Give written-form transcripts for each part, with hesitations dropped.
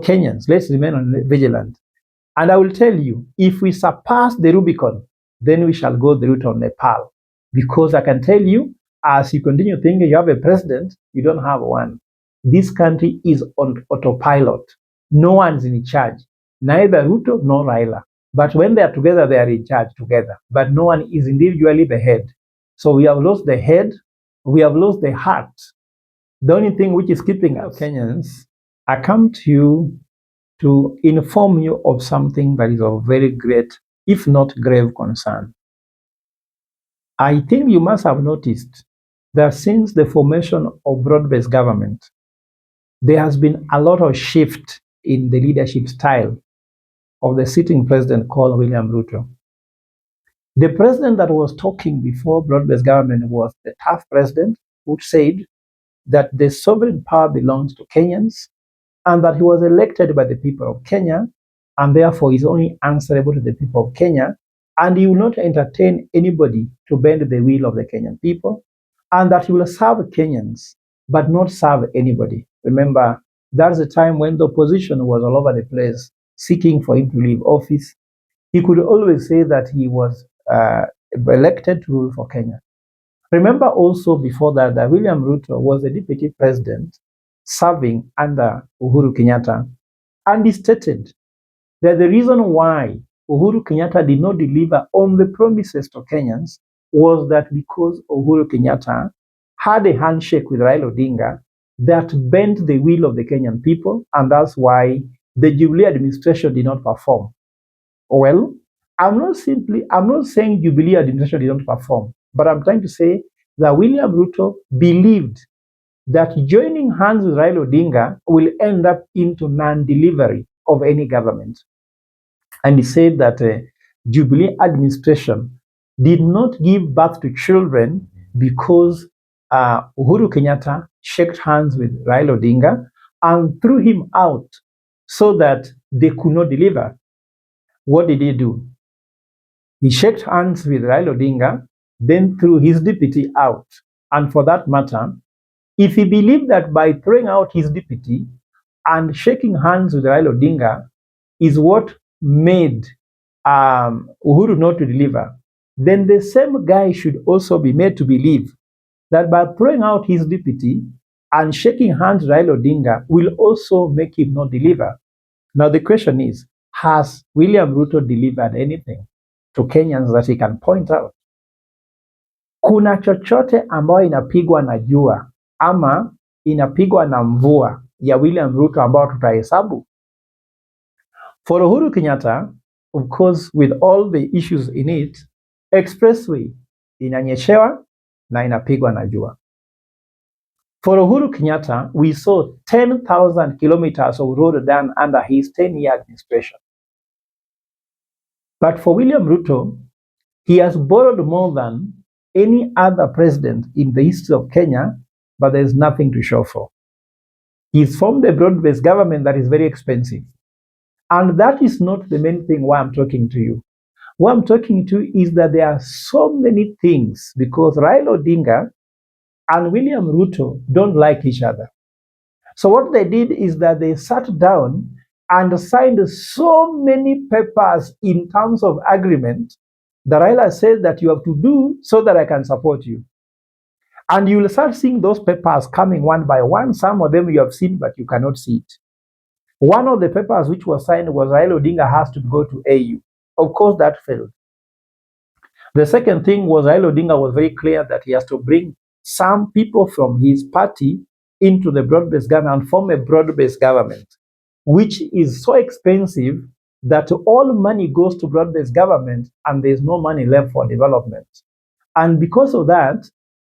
Kenyans, let's remain vigilant. And I will tell you, if we surpass the Rubicon, then we shall go the route of Nepal. Because I can tell you, as you continue thinking you have a president, you don't have one. This country is on autopilot. No one's in charge, neither Ruto nor Raila. But when they are together, they are in charge together. But no one is individually the head. So we have lost the head, we have lost the heart. The only thing which is keeping us Kenyans, I come to you to inform you of something that is of very great, if not grave, concern. I think you must have noticed that since the formation of broad-based government, there has been a lot of shift in the leadership style of the sitting president called William Ruto. The president that was talking before broad-based government was the tough president who said that the sovereign power belongs to Kenyans and that he was elected by the people of Kenya and therefore is only answerable to the people of Kenya, and he will not entertain anybody to bend the will of the Kenyan people, and that he will serve Kenyans but not serve anybody. Remember, that's the time when the opposition was all over the place seeking for him to leave office. He could always say that he was elected to rule for Kenya. Remember also before that, that William Ruto was the deputy president serving under Uhuru Kenyatta, and he stated that the reason why Uhuru Kenyatta did not deliver on the promises to Kenyans was that because Uhuru Kenyatta had a handshake with Raila Odinga that bent the will of the Kenyan people, and that's why the Jubilee administration did not perform. Well, I'm not saying Jubilee administration did not perform, but I'm trying to say that William Ruto believed that joining hands with Raila Odinga will end up into non-delivery of any government. And he said that Jubilee administration did not give birth to children because Uhuru Kenyatta shook hands with Raila Odinga and threw him out so that they could not deliver. What did he do? He shook hands with Raila Odinga, then threw his deputy out. And for that matter, if he believed that by throwing out his deputy and shaking hands with Raila Odinga is what made Uhuru not to deliver, then the same guy should also be made to believe that by throwing out his deputy and shaking hands with Raila Odinga will also make him not deliver. Now the question is, has William Ruto delivered anything to Kenyans that he can point out? Kuna chochote ambayo inapigwa na jua ama inapigwa na mvua ya William Ruto ambao tutahesabu? For Uhuru Kenyatta, of course, with all the issues in it, expressway inanyeshewa na inapigwa na jua. For Uhuru Kenyatta, we saw 10,000 kilometers of road done under his 10-year administration. But for William Ruto, he has borrowed more than any other president in the history of Kenya, but there's nothing to show for. He's formed a broad-based government that is very expensive. And that is not the main thing why I'm talking to you. What I'm talking to is that there are so many things because Raila Odinga and William Ruto don't like each other. So what they did is that they sat down and signed so many papers in terms of agreement that Raila said that you have to do so that I can support you. And you will start seeing those papers coming one by one. Some of them you have seen, but you cannot see it. One of the papers which was signed was Raila Odinga has to go to AU. Of course, that failed. The second thing was Raila Odinga was very clear that he has to bring some people from his party into the broad-based government and form a broad-based government, which is so expensive that all money goes to broad-based government and there's no money left for development. And because of that,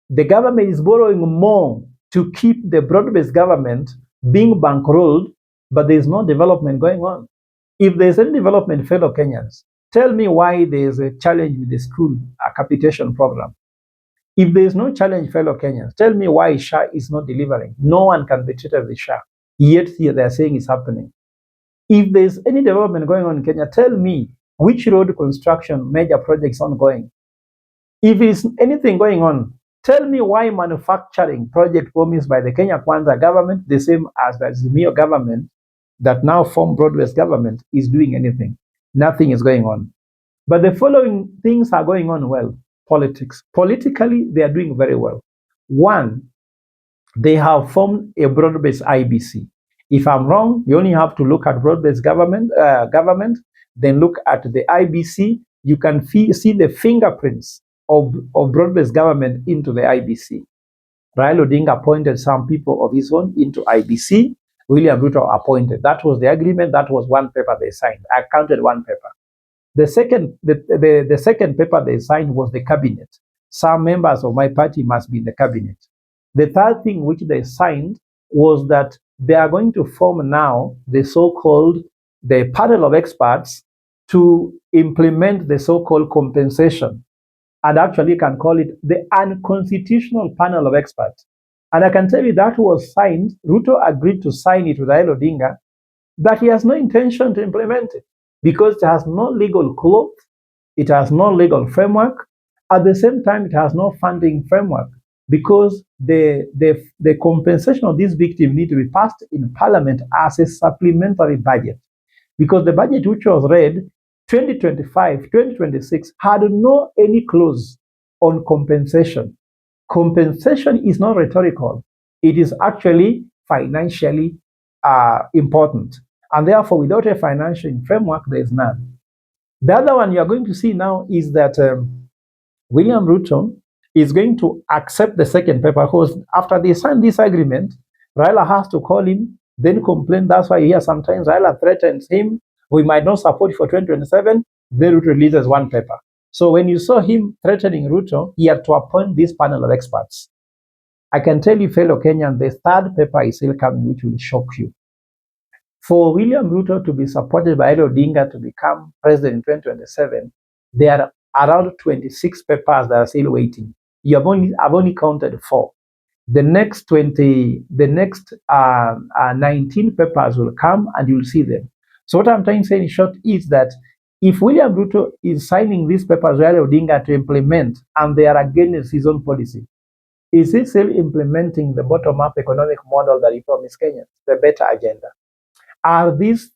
the government is borrowing more to keep the broad-based government being bankrolled, but there's no development going on. If there's any development, fellow Kenyans, tell me why there's a challenge with the school capitation program. If there's no challenge, fellow Kenyans, tell me why SHA is not delivering. No one can be treated with SHA, yet here they're saying it's happening. If there's any development going on in Kenya, tell me which road construction major projects ongoing. If there's anything going on, tell me why manufacturing project promised by the Kenya Kwanza government, the same as the Azimio government, that now form broad-based government is doing anything. Nothing is going on. But the following things are going on well. Politics. Politically, they are doing very well. One, they have formed a broad-based IBC. If I'm wrong, you only have to look at broad-based government, then look at the IBC. You can see the fingerprints of broad-based government into the IBC. Raila Odinga appointed some people of his own into IBC. William Ruto appointed. That was the agreement. That was one paper they signed. I counted one paper. The second paper they signed was the cabinet. Some members of my party must be in the cabinet. The third thing which they signed was that they are going to form now the so-called the panel of experts to implement the so-called compensation. And actually, you can call it the unconstitutional panel of experts. And I can tell you that was signed. Ruto agreed to sign it with Raila Odinga, but he has no intention to implement it because it has no legal cloth, it has no legal framework. At the same time, it has no funding framework because the compensation of these victims need to be passed in Parliament as a supplementary budget. Because the budget which was read 2025, 2026 had no any clause on compensation. Compensation is not rhetorical. It is actually financially important. And therefore, without a financial framework, there is none. The other one you're going to see now is that William Ruto is going to accept the second paper because after they sign this agreement, Raila has to call him, then complain. That's why you hear sometimes Raila threatens him. We might not support you for 2027. Then Ruto releases one paper. So when you saw him threatening Ruto, he had to appoint this panel of experts. I can tell you, fellow Kenyans, the third paper is still coming, which will shock you. For William Ruto to be supported by Raila Odinga to become president in 2027, there are around 26 papers that are still waiting. I've only counted 4. The next 19 papers will come and you'll see them. So what I'm trying to say in short is that if William Ruto is signing these papers with Raila Odinga to implement and they are against his own policy, is he still implementing the bottom-up economic model that he promised Kenyans, the better agenda? Are these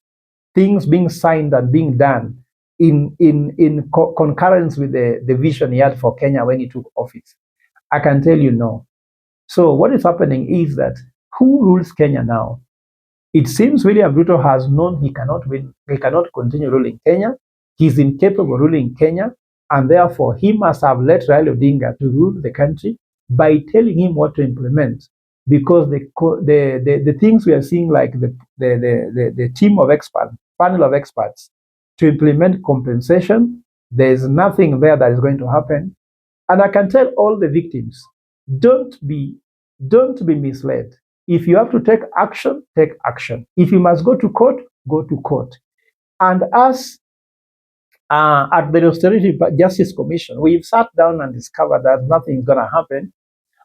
things being signed and being done in concurrence with the vision he had for Kenya when he took office? I can tell you no. So what is happening is that who rules Kenya now? It seems William Ruto has known he cannot win, he cannot continue ruling Kenya. He's incapable of ruling Kenya, and therefore he must have let Raila Odinga to rule the country by telling him what to implement. Because the things we are seeing, like the team of experts, panel of experts, to implement compensation, there's nothing there that is going to happen. And I can tell all the victims, don't be misled. If you have to take action, take action. If you must go to court, go to court. And as at the Restorative Justice Commission, we've sat down and discovered that nothing is going to happen.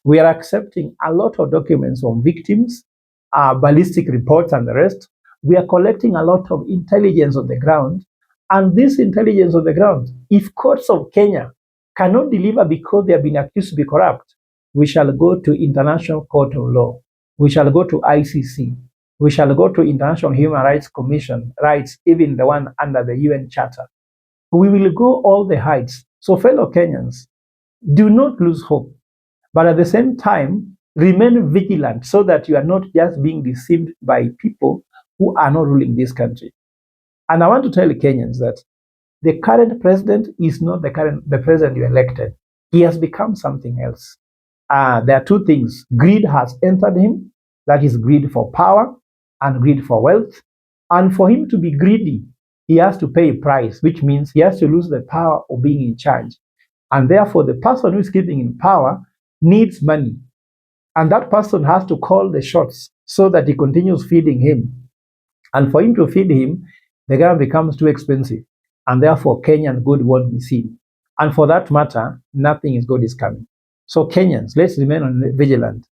We are accepting a lot of documents from victims, ballistic reports and the rest. We are collecting a lot of intelligence on the ground. And this intelligence on the ground, if courts of Kenya cannot deliver because they have been accused to be corrupt, we shall go to International Court of Law. We shall go to ICC. We shall go to International Human Rights Commission, even the one under the UN Charter. We will go all the heights. So fellow Kenyans, do not lose hope. But at the same time, remain vigilant so that you are not just being deceived by people who are not ruling this country. And I want to tell the Kenyans that the current president is not the president you elected. He has become something else. There are two things. Greed has entered him. That is greed for power and greed for wealth. And for him to be greedy, he has to pay a price, which means he has to lose the power of being in charge. And therefore, the person who is keeping in power needs money. And that person has to call the shots so that he continues feeding him. And for him to feed him, the government becomes too expensive. And therefore, Kenyan good won't be seen. And for that matter, nothing is good is coming. So Kenyans, let's remain vigilant.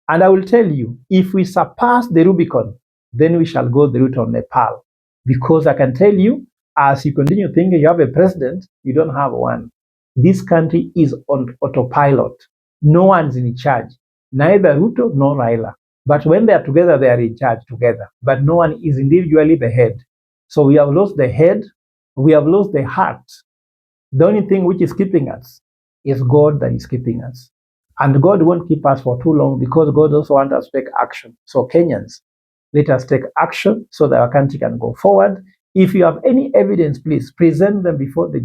And I will tell you, if we surpass the Rubicon, then we shall go the route of Nepal. Because I can tell you, as you continue thinking you have a president, you don't have one. This country is on autopilot. No one's in charge, neither Ruto nor Raila. But when they are together, they are in charge together. But no one is individually the head. So we have lost the head, we have lost the heart. The only thing which is keeping us is God that is keeping us. And God won't keep us for too long because God also wants us to take action. So Kenyans, let us take action so that our country can go forward. If you have any evidence, please present them before the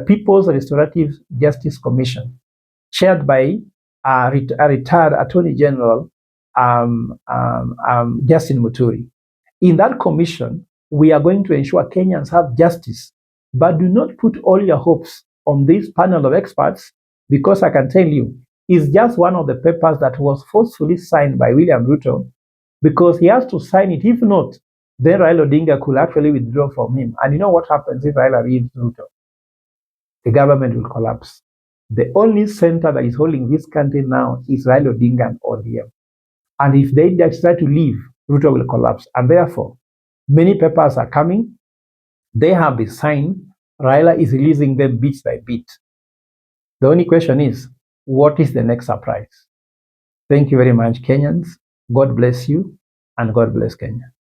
People's Restorative Justice Commission, chaired by a retired Attorney General, Justin Muturi. In that commission, we are going to ensure Kenyans have justice, but do not put all your hopes on this panel of experts, because I can tell you, it's just one of the papers that was forcefully signed by William Ruto, because he has to sign it. If not, then Raila Odinga could actually withdraw from him. And you know what happens if Raila reads Ruto? The government will collapse. The only center that is holding this country now is Raila Odinga and ODM. And if they decide to leave, Ruto will collapse. And therefore, many papers are coming. They have been signed. Raila is releasing them bit by bit. The only question is, what is the next surprise? Thank you very much, Kenyans. God bless you, and God bless Kenya.